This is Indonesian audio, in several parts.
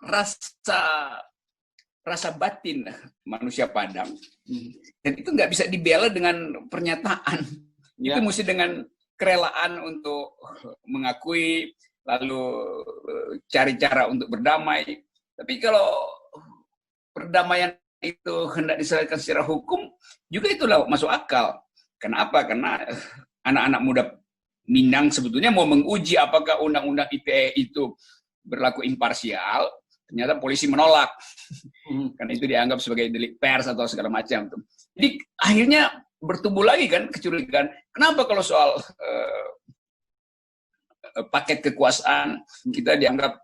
rasa batin manusia Padang. Dan itu nggak bisa dibela dengan pernyataan. Itu mesti dengan kerelaan untuk mengakui, lalu cari cara untuk berdamai. Tapi kalau perdamaian itu hendak diselesaikan secara hukum, juga itulah masuk akal. Kenapa? Karena anak-anak muda Minang sebetulnya mau menguji apakah undang-undang ITE itu berlaku imparsial. Ternyata polisi menolak. Karena itu dianggap sebagai delik pers atau segala macam. Jadi akhirnya bertumbuh lagi kan kecurigaan. Kenapa kalau soal paket kekuasaan kita dianggap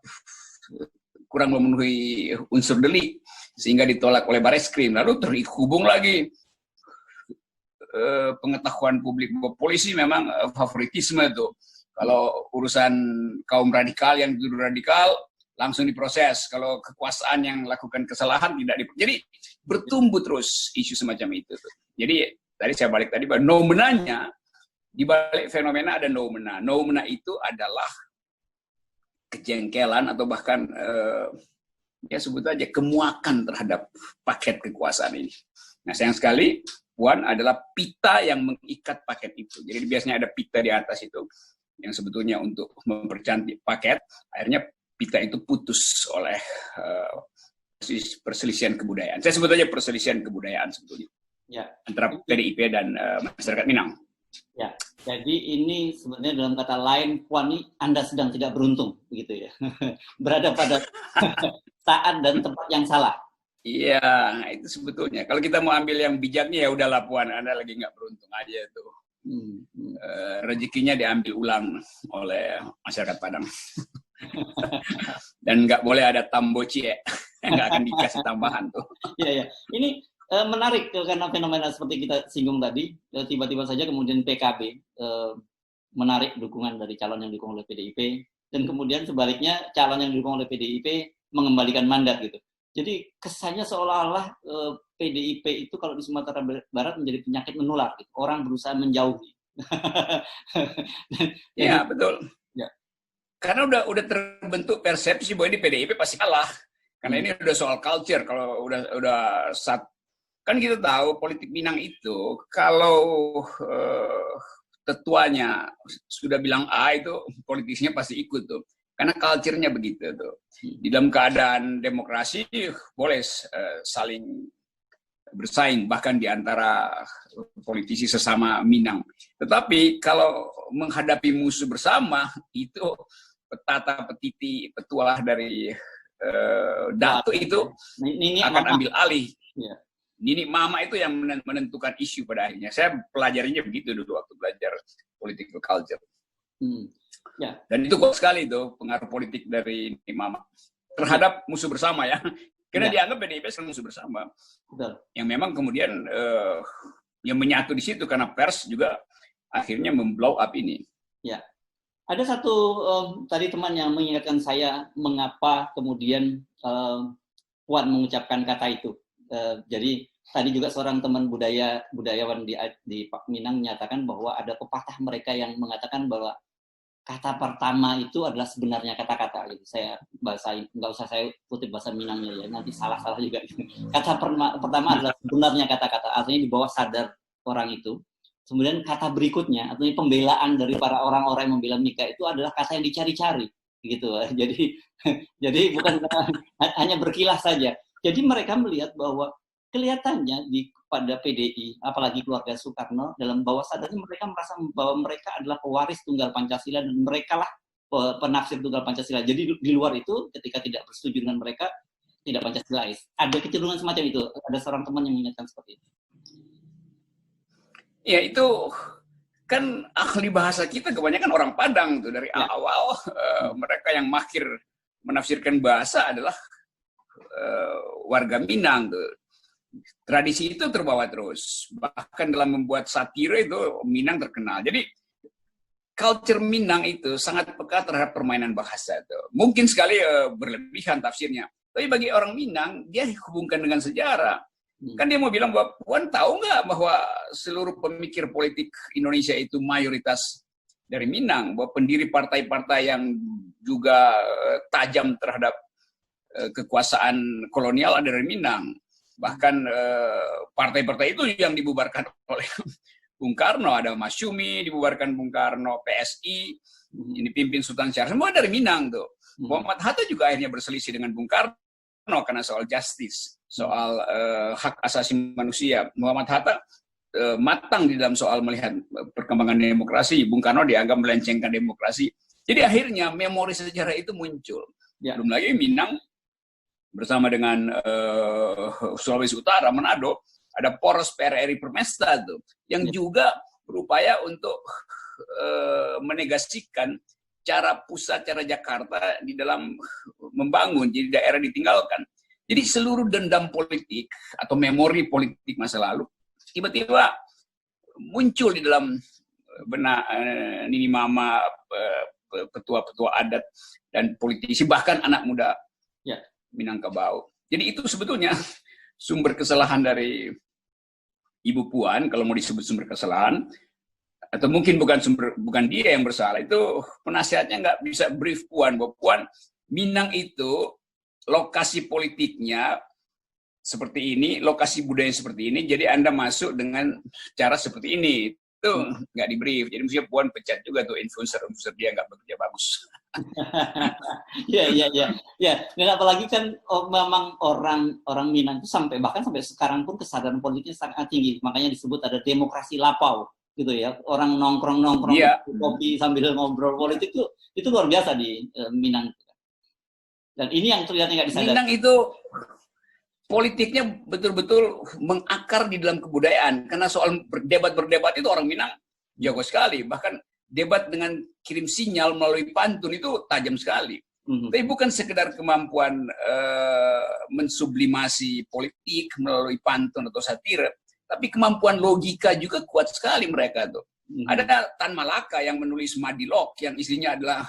kurang memenuhi unsur delik sehingga ditolak oleh Bareskrim. Lalu terhubung lagi pengetahuan publik bahwa polisi memang favoritisme itu. Kalau urusan kaum radikal yang dituduh radikal langsung diproses. Kalau kekuasaan yang lakukan kesalahan tidak Jadi bertumbuh terus isu semacam itu. Jadi tadi saya balik tadi bahwa noumenanya di balik fenomena ada noumena. Noumena itu adalah kejengkelan atau bahkan ya sebut aja kemuakan terhadap paket kekuasaan ini. Nah sayang sekali Puan adalah pita yang mengikat paket itu. Jadi biasanya ada pita di atas itu yang sebetulnya untuk mempercantik paket. Akhirnya pita itu putus oleh perselisihan kebudayaan. Saya sebut aja perselisihan kebudayaan sebetulnya. Ya. Antara PDIP dan masyarakat Minang. Ya, jadi ini sebenarnya dalam kata lain, Puan ini Anda sedang tidak beruntung, begitu ya. Berada pada saat dan tempat yang salah. Iya, itu sebetulnya. Kalau kita mau ambil yang bijaknya ya udahlah Puan, Anda lagi nggak beruntung aja tuh. Rezekinya diambil ulang oleh masyarakat Padang. Dan nggak boleh ada tambocie, nggak akan dikasih tambahan tuh. Iya, ya. Ini menarik karena fenomena seperti kita singgung tadi, tiba-tiba saja kemudian PKB menarik dukungan dari calon yang didukung oleh PDIP, dan kemudian sebaliknya calon yang didukung oleh PDIP mengembalikan mandat gitu. Jadi kesannya seolah-olah PDIP itu kalau di Sumatera Barat menjadi penyakit menular, gitu. Orang berusaha menjauhi. Ya betul. Ya. Karena udah terbentuk persepsi bahwa ini PDIP pasti kalah. Karena ini udah soal culture. Kalau udah kan kita tahu politik Minang itu kalau tetuanya sudah bilang A itu politisnya pasti ikut tuh. Karena culture-nya begitu tuh. Di dalam keadaan demokrasi boleh saling bersaing bahkan di antara politisi sesama Minang. Tetapi kalau menghadapi musuh bersama itu petata petiti petualah dari Datuk itu akan ambil alih. Ya. Nini Mama itu yang menentukan isu pada akhirnya. Saya pelajarinya begitu dulu waktu belajar political culture. Ya. Dan itu kuat sekali itu pengaruh politik dari Nini Mama terhadap musuh bersama ya. Karena dianggap PDIP sebagai musuh bersama. Betul. Yang memang kemudian yang menyatu di situ karena pers juga akhirnya memblow up ini. Ya. Ada satu tadi teman yang mengingatkan saya mengapa kemudian Puan mengucapkan kata itu. Jadi tadi juga seorang teman budayawan di Pak Minang menyatakan bahwa ada pepatah mereka yang mengatakan bahwa kata pertama itu adalah sebenarnya kata-kata. Gitu. Saya bahasain, nggak usah saya kutip bahasa Minangnya ya, nanti salah-salah juga. Kata pertama adalah sebenarnya kata-kata, artinya di bawah sadar orang itu. Kemudian kata berikutnya, artinya pembelaan dari para orang-orang yang membela Mika itu adalah kata yang dicari-cari, gitu. Jadi bukan hanya berkilas saja. Jadi mereka melihat bahwa kelihatannya pada PDI, apalagi keluarga Soekarno, dalam bawah sadarnya mereka merasa bahwa mereka adalah pewaris tunggal Pancasila dan mereka lah penafsir tunggal Pancasila. Jadi di luar itu, ketika tidak bersetuju dengan mereka, tidak Pancasilais. Ada kecenderungan semacam itu. Ada seorang teman yang mengingatkan seperti itu. Ya itu kan ahli bahasa kita kebanyakan orang Padang tuh dari awal mereka yang mahir menafsirkan bahasa adalah warga Minang tuh. Tradisi itu terbawa terus. Bahkan dalam membuat satire itu Minang terkenal. Jadi culture Minang itu sangat peka terhadap permainan bahasa itu. Mungkin sekali berlebihan tafsirnya. Tapi bagi orang Minang dia dihubungkan dengan sejarah. Kan dia mau bilang bahwa Puan tahu nggak bahwa seluruh pemikir politik Indonesia itu mayoritas dari Minang, bahwa pendiri partai-partai yang juga tajam terhadap kekuasaan kolonial ada dari Minang. Bahkan partai-partai itu yang dibubarkan oleh Bung Karno, ada Masyumi dibubarkan Bung Karno, PSI ini pimpin Sultan Syahrir, semua dari Minang tuh. Muhammad Hatta juga akhirnya berselisih dengan Bung Karno karena soal justice, soal hak asasi manusia. Muhammad Hatta matang di dalam soal melihat perkembangan demokrasi. Bung Karno dianggap melencengkan demokrasi. Jadi akhirnya memori sejarah itu muncul. Belum lagi Minang bersama dengan Sulawesi Utara, Manado, ada poros PRRI Permesta tuh, yang juga berupaya untuk menegasikan cara pusat, cara Jakarta di dalam membangun, jadi daerah ditinggalkan. Jadi seluruh dendam politik atau memori politik masa lalu tiba-tiba muncul di dalam benak Nini Mama, petua-petua adat dan politisi, bahkan anak muda Minangkabau. Jadi itu sebetulnya sumber kesalahan dari Ibu Puan, kalau mau disebut sumber kesalahan, atau mungkin bukan dia yang bersalah, itu penasihatnya nggak bisa brief Puan, bahwa Puan, Minang itu lokasi politiknya seperti ini, lokasi budaya seperti ini, jadi Anda masuk dengan cara seperti ini. Itu nggak di brief. Jadi mestinya Puan pecat juga tuh influencer dia nggak bekerja bagus. Ya. Dan apalagi kan memang orang Minang itu bahkan sampai sekarang pun kesadaran politiknya sangat tinggi. Makanya disebut ada demokrasi lapau gitu ya. Orang nongkrong kopi sambil ngobrol politik itu luar biasa di Minang. Dan ini yang terlihatnya nggak disadari. Minang itu politiknya betul-betul mengakar di dalam kebudayaan. Karena soal berdebat itu orang Minang jago sekali. Bahkan debat dengan kirim sinyal melalui pantun itu tajam sekali. Tapi bukan sekedar kemampuan mensublimasi politik melalui pantun atau satire, tapi kemampuan logika juga kuat sekali mereka tuh. Ada Tan Malaka yang menulis Madilog, yang isinya adalah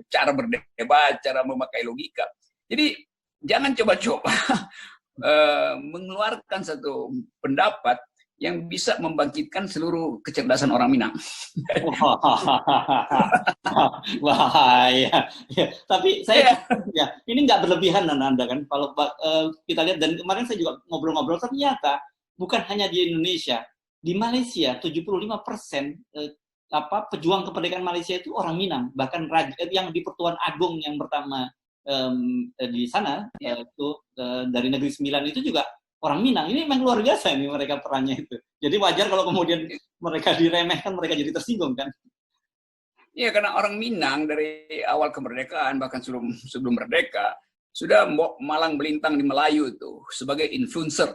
cara berdebat, cara memakai logika. Jadi jangan coba-coba mengeluarkan satu pendapat yang bisa membangkitkan seluruh kecerdasan orang Minang. Wah, ya. Tapi saya ini nggak berlebihan Anda kan. Kalau kita lihat, dan kemarin saya juga ngobrol-ngobrol, ternyata bukan hanya di Indonesia, di Malaysia 75% pejuang kemerdekaan Malaysia itu orang Minang. Bahkan yang di Pertuan Agung yang pertama di sana itu dari Negeri Sembilan itu juga orang Minang. Ini memang luar biasa nih mereka perannya itu. Jadi wajar kalau kemudian mereka diremehkan, mereka jadi tersinggung kan. Iya, karena orang Minang dari awal kemerdekaan, bahkan sebelum merdeka, sudah malang melintang di Melayu itu sebagai influencer.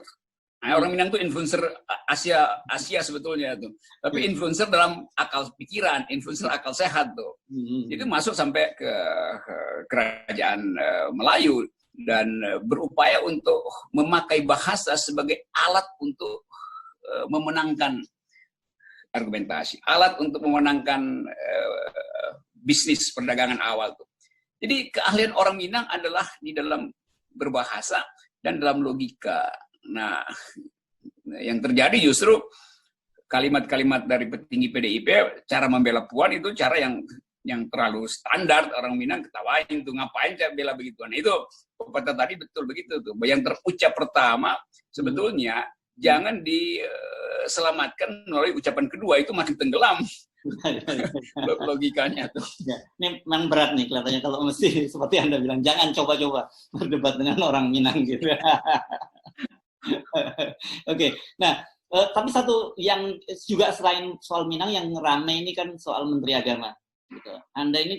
Nah, orang Minang itu influencer Asia sebetulnya tuh. Tapi influencer dalam akal pikiran, influencer akal sehat tuh. Itu masuk sampai ke kerajaan Melayu dan berupaya untuk memakai bahasa sebagai alat untuk memenangkan argumentasi, alat untuk memenangkan bisnis perdagangan awal tuh. Jadi keahlian orang Minang adalah di dalam berbahasa dan dalam logika. Nah, yang terjadi justru kalimat-kalimat dari petinggi PDIP, cara membela Puan itu cara yang terlalu standar. Orang Minang ketawain tuh, ngapain saya bela begituan. Itu pepatah tadi betul begitu tuh. Yang terucap pertama sebetulnya jangan diselamatkan melalui ucapan kedua, itu makin tenggelam logikanya tuh. Ya, ini memang berat nih kelihatannya kalau mesti seperti Anda bilang, jangan coba-coba berdebat dengan orang Minang gitu. Oke, nah tapi satu yang juga selain soal Minang yang ramai ini kan soal Menteri Agama. Gitu. Anda ini